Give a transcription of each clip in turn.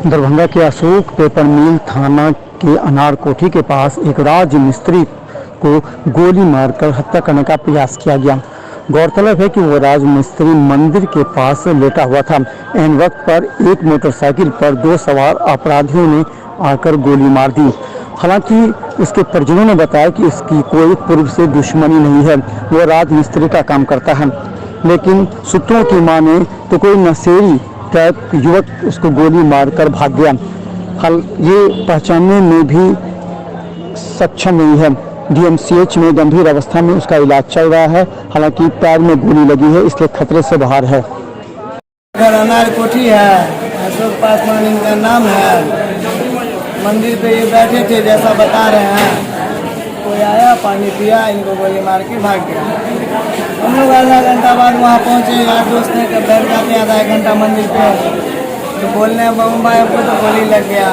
दरभंगा के अशोक पेपर मिल थाना के अनार कोठी के पास एक राज मिस्त्री को गोली मारकर हत्या करने का प्रयास किया गया। गौरतलब है कि वो राज मिस्त्री मंदिर के पास लेटा हुआ था। एन वक्त पर एक मोटरसाइकिल पर दो सवार अपराधियों ने आकर गोली मार दी। हालांकि उसके परिजनों ने बताया कि इसकी कोई पूर्व से दुश्मनी नहीं है, वो राज मिस्त्री का काम करता है। लेकिन सूत्रों की माने तो कोई नशेड़ी टाइप युवक उसको गोली मारकर भाग गया। हाल ये पहचानने में भी सक्षम नहीं है। डीएमसीएच में गंभीर अवस्था में उसका इलाज चल रहा है। हालांकि पैर में गोली लगी है, इसलिए खतरे से बाहर है। अनार कोठी है, अशोक पासवान इनका नाम है। मंदिर पे ये बैठे थे जैसा बता रहे हैं। कोई आया, पानी पिया, इनको गोली मार के भाग गया। हम लोग आधा घंटा बाद वहाँ पहुँचे। यार दोस्त ने कब बैठ जाते हैं आधा घंटा मंदिर पे, तो बोलने बम भाई हमको तो गोली लग गया।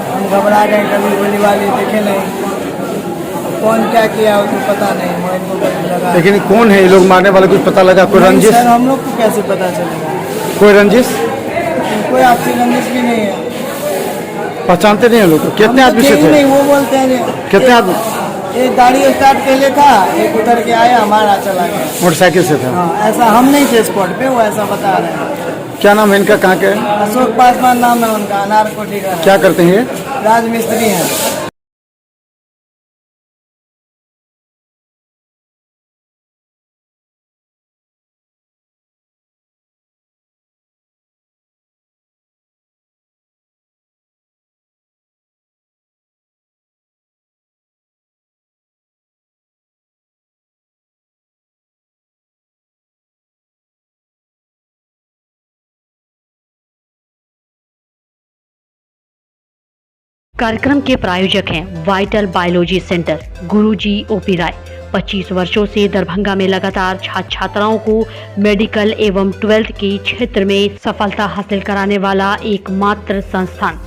हम घबरा गए, कभी गोली वाली देखे नहीं। कौन क्या किया उसको पता नहीं, मोबाइल को गोली लगा। लेकिन कौन है ये लोग मारने वाले, कुछ पता लगा? कोई रंजिश? सर हम लोग को कैसे पता चलेगा? कोई रंजिश? कोई आपसी रंजिश भी नहीं है। पहचानते नहीं है लोग? कितने आदमी से थे? नहीं, वो बोलते हैं कितने आदमी? एक गाड़ी स्टार्ट के लिए था, एक उतर के आया, हमारा चला गया। मोटरसाइकिल से था? हाँ, ऐसा हम नहीं थे स्पॉट पे, वो ऐसा बता रहे हैं। क्या नाम है इनका, कहाँ के? अशोक पासवान नाम है उनका, अनार कोठी का। क्या करते हैं ये? राजमिस्त्री हैं। कार्यक्रम के प्रायोजक हैं वाइटल बायोलॉजी सेंटर, गुरुजी ओपी राय। 25 वर्षों से दरभंगा में लगातार छात्र छात्राओं को मेडिकल एवं 12th के क्षेत्र में सफलता हासिल कराने वाला एकमात्र संस्थान।